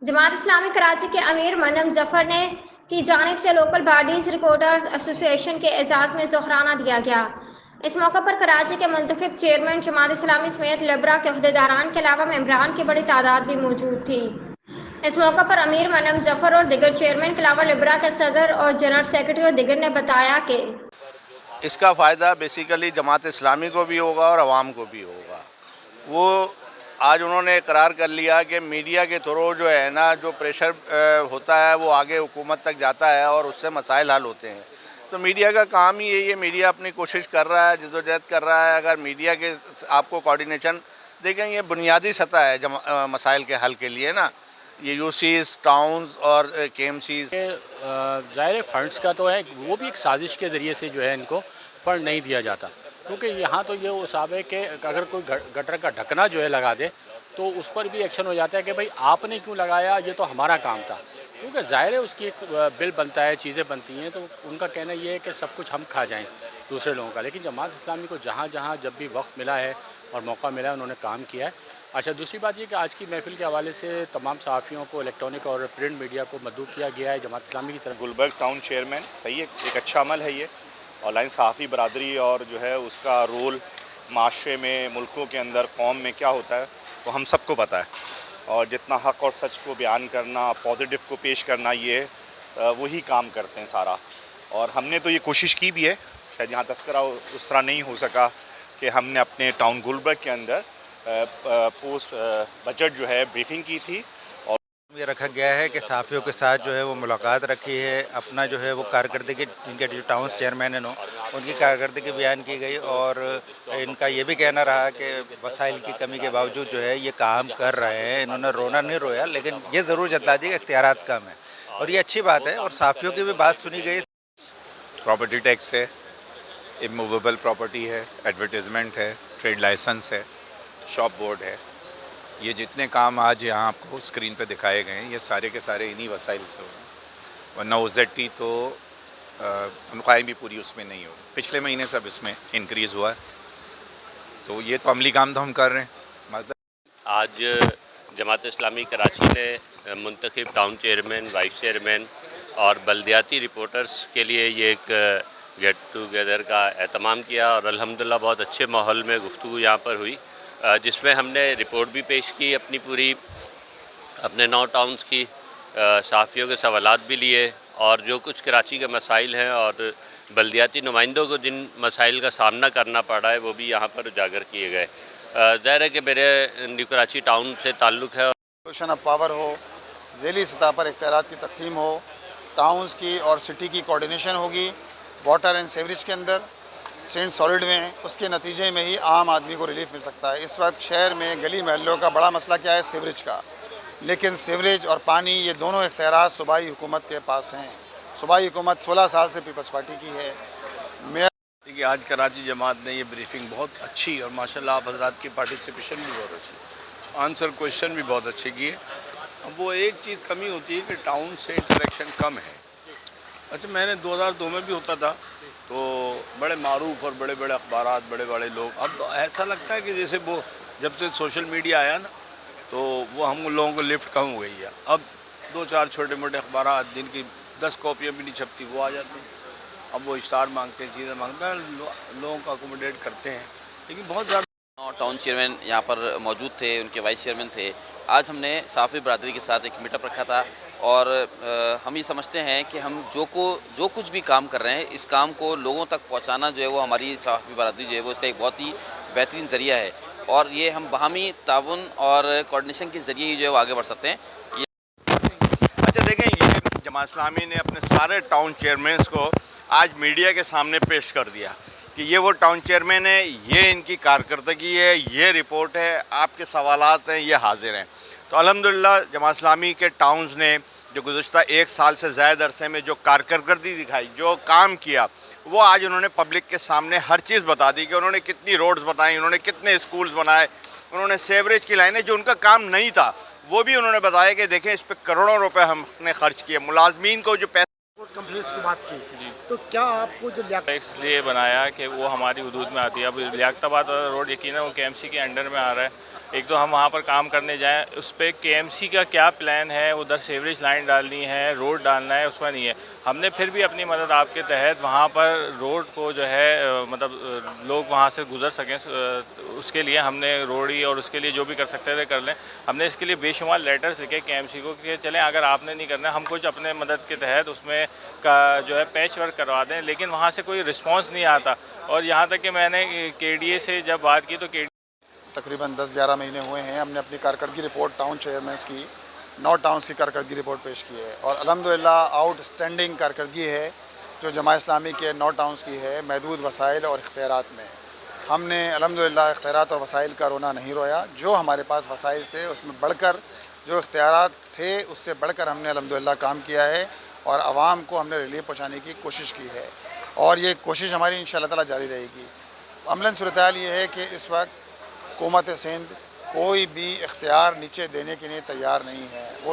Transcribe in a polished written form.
जमात इस्लामी कराची के अमीर मनम जफर ने की जानिब से लोकल बॉडीज रिपोर्टर्स एसोसिएशन के एजाज़ में ज़ोहराना दिया गया। इस मौके पर कराची के मुंतखब चेयरमैन जमात इस्लामी समेत लिब्रा के अहदेदारान के अलावा मेंबरान की बड़ी तादाद भी मौजूद थी। इस मौके पर अमीर मनम जफर और दिगर चेयरमैन के अलावा लिब्रा के सदर और जनरल सेक्रेटरी और दिगर ने बताया कि इसका फ़ायदा बेसिकली जमात इस्लामी को भी होगा और आवाम को भी होगा। वो आज उन्होंने इकरार कर लिया कि मीडिया के थ्रू जो है ना, जो प्रेशर होता है वो आगे हुकूमत तक जाता है और उससे मसाइल हल होते हैं। तो मीडिया का काम ही यही है, मीडिया अपनी कोशिश कर रहा है, जद्दोजहद कर रहा है। अगर मीडिया के आपको कोऑर्डिनेशन देखें, ये बुनियादी सतह है मसाइल के हल के लिए ना, ये यूसीज, टाउन्स और केएमसीज। ज़ाहिर फंड्स का तो है, वो भी एक साजिश के ज़रिए से जो है इनको फ़ंड नहीं दिया जाता, क्योंकि यहाँ तो ये हिसाब है कि अगर कोई गटर का ढकना जो है लगा दे तो उस पर भी एक्शन हो जाता है कि भाई आपने क्यों लगाया, ये तो हमारा काम था। क्योंकि ज़ाहिर है उसकी एक बिल बनता है, चीज़ें बनती हैं, तो उनका कहना ये है कि सब कुछ हम खा जाएँ दूसरे लोगों का। लेकिन जमात इस्लामी को जहाँ जहाँ जब भी वक्त मिला है और मौका मिला है उन्होंने काम किया है। अच्छा, दूसरी बात ये कि आज की महफिल के हवाले से तमाम सहाफ़ियों को इलेक्ट्रॉनिक और प्रिंट मीडिया को मदऊ किया गया है जमात इस्लामी की तरफ। गुलबर्ग टाउन चेयरमैन सही है, एक अच्छा अमल है ये। ऑनलाइन सहाफ़ी बरादरी और जो है उसका रोल माशरे में, मुल्कों के अंदर, कौम में क्या होता है तो हम सबको पता है। और जितना हक़ और सच को बयान करना, पॉजिटिव को पेश करना, ये वही काम करते हैं सारा। और हमने तो ये कोशिश की भी है, शायद यहाँ तस्करा उस तरह नहीं हो सका कि हमने अपने टाउन गुलबर्ग के अंदर पोस्ट बजट जो है ब्रीफिंग की थी। और ये रखा गया है कि सहाफ़ियों के साथ जो है वो मुलाकात रखी है, अपना जो है वो कारकर्दगी, इनके जो टाउन चेयरमैन हैं उनकी कारकर्दगी बयान की गई। और इनका ये भी कहना रहा कि वसाइल की कमी के बावजूद जो है ये काम कर रहे हैं। इन्होंने रोना नहीं रोया, लेकिन ये ज़रूर जता दी कि इख्तियारात कम है और ये अच्छी बात है। और सहाफ़ियों की भी बात सुनी गई। प्रॉपर्टी टैक्स है, इमूवेबल प्रॉपर्टी है, एडवर्टाइजमेंट है, ट्रेड लाइसेंस है, शॉप बोर्ड है। ये जितने काम आज यहाँ आपको स्क्रीन पे दिखाए गए हैं, ये सारे के सारे इन्हीं वसाइल से हो रहे हैं। वरना OZT तो तनख्वाहें भी पूरी उसमें नहीं हो। पिछले महीने सब इसमें इंक्रीज़ हुआ है, तो ये तो अमली काम तो हम कर रहे हैं। आज जमात इस्लामी कराची ने मुंतखब टाउन चेयरमैन, वाइस चेयरमैन और बल्दियाती रिपोर्टर्स के लिए ये एक गेट टुगेदर का एहतमाम किया और अल्हम्दुलिल्लाह बहुत अच्छे माहौल में गुफ्तगू यहाँ पर हुई, जिसमें हमने रिपोर्ट भी पेश की अपनी पूरी, अपने 9 टाउन्स की, सहाफ़ियों के सवालात भी लिए और जो कुछ कराची के मसाइल हैं और बल्दियाती नुमाइंदों को जिन मसाइल का सामना करना पड़ा है वो भी यहाँ पर उजागर किए गए। ज़ाहिर है कि मेरे न्यू कराची टाउन से ताल्लुक़ है। डिवीज़न ऑफ पावर हो, ज़ेली सतह पर इख्तियारात की तकसीम हो, टाउन्स की और सिटी की कोऑर्डिनेशन होगी, वाटर एंड सीवरेज के अंदर, सेंट सॉलिड में, उसके नतीजे में ही आम आदमी को रिलीफ मिल सकता है। इस वक्त शहर में गली महलों का बड़ा मसला क्या है? सीवरेज का। लेकिन सीवरेज और पानी, ये दोनों इख्तियारात सूबाई हुकूमत के पास हैं। सूबाई हुकूमत 16 साल से पीपल्स पार्टी की है। देखिए, आज कराची जमात ने ये ब्रीफिंग बहुत अच्छी और माशाल्लाह आप हज़रात की पार्टिसिपेशन भी बहुत अच्छी, आंसर क्वेश्चन भी बहुत अच्छे किए। अब वो एक चीज़ कमी होती है कि टाउन से इंटरेक्शन कम है। अच्छा, मैंने 2002 में भी होता था, तो बड़े मारूफ और बड़े बड़े अखबारात, बड़े बड़े लोग। अब तो ऐसा लगता है कि जैसे वो जब से सोशल मीडिया आया ना, तो वो हम लोगों को लिफ्ट कम हो गई है। अब 2-4 छोटे मोटे अखबारात जिनकी 10 कॉपियाँ भी नहीं छपती वो आ जाती हैं। अब वो इश्तार मांगते हैं, चीज़ें मांगते हैं, लोगों को अकोमोडेट करते हैं, लेकिन बहुत ज़्यादा। टाउन चेयरमैन यहाँ पर मौजूद थे, उनके वाइस चेयरमैन थे। आज हमने सहाफ़ी बरादरी के साथ एक मीटअप रखा था और हम ये समझते हैं कि हम जो कुछ भी काम कर रहे हैं, इस काम को लोगों तक पहुँचाना जो है वो हमारी सहाफ़ी बरादरी जो है वो इसका एक बहुत ही बेहतरीन ज़रिया है और ये हम बाहमी ताउन और कोऑर्डिनेशन के ज़रिए ही जो है वो आगे बढ़ सकते हैं। अच्छा देखें, ये जमात इस्लामी ने अपने सारे टाउन चेयरमैन्स को आज मीडिया के सामने पेश कर दिया कि ये वो टाउन चेयरमैन है, ये इनकी कारकर्दगी है, ये रिपोर्ट है, आपके सवालात हैं, ये हाजिर हैं। तो अल्हम्दुलिल्लाह जमात इस्लामी के टाउन्स ने जो गुज़श्ता 1 साल से ज़्यादा अरसे में जो कारकर्दगी दिखाई, जो काम किया, वो आज उन्होंने पब्लिक के सामने हर चीज़ बता दी कि उन्होंने कितनी रोड्स बनाई, उन्होंने कितने स्कूल्स बनाए, उन्होंने सेवरेज की लाइनें, जो उनका काम नहीं था वो भी उन्होंने बताया कि देखें इस पर करोड़ों रुपए हमने खर्च किए, मुलाजमीन को जो पैसे कम्प्लेक्स की बात की। तो क्या आपको जो इसलिए बनाया कि वो हमारी हदूद में आती है। अब लियाकताबाद रोड यकीन है वो KMC के अंडर में आ रहा है ایک تو ہم وہاں پر کام کرنے جائیں، اس پہ KMC کا کیا پلان ہے، ادھر سیوریج لائن ڈالنی ہے، روڈ ڈالنا ہے، اس کا نہیں ہے. ہم نے پھر بھی اپنی مدد آپ کے تحت وہاں پر روڈ کو جو ہے مطلب لوگ وہاں سے گزر سکیں، اس کے لیے ہم نے روڑی اور اس کے لیے جو بھی کر سکتے تھے کر لیں. ہم نے اس کے لیے بے شمار لیٹرز لکھے KMC کو کہ چلیں اگر آپ نے نہیں کرنا ہم کچھ اپنے مدد کے تحت اس میں جو ہے پیچ ورک کروا دیں، لیکن وہاں سے کوئی رسپانس نہیں آتا. اور یہاں تک کہ میں نے KDA سے جب بات کی تو تقریباً 10-11 مہینے ہوئے ہیں ہم نے اپنی کارکردگی رپورٹ ٹاؤن چیئرمینس کی 9 ٹاؤنس کی کارکردگی رپورٹ پیش کی ہے، اور الحمدللہ آؤٹ اسٹینڈنگ کارکردگی ہے جو جماعت اسلامی کے 9 ٹاؤنس کی ہے محدود وسائل اور اختیارات میں. ہم نے الحمدللہ اختیارات اور وسائل کا رونا نہیں رویا. جو ہمارے پاس وسائل تھے اس میں بڑھ کر جو اختیارات تھے اس سے بڑھ کر ہم نے الحمدللہ کام کیا ہے، اور عوام کو ہم نے ریلیف پہنچانے کی کوشش کی ہے، اور یہ کوشش ہماری انشاءاللہ تعالی جاری رہے گی. عملاً صورتحال یہ ہے کہ اس وقت حکومت سندھ کوئی بھی اختیار نیچے دینے کے لیے تیار نہیں ہے. وہ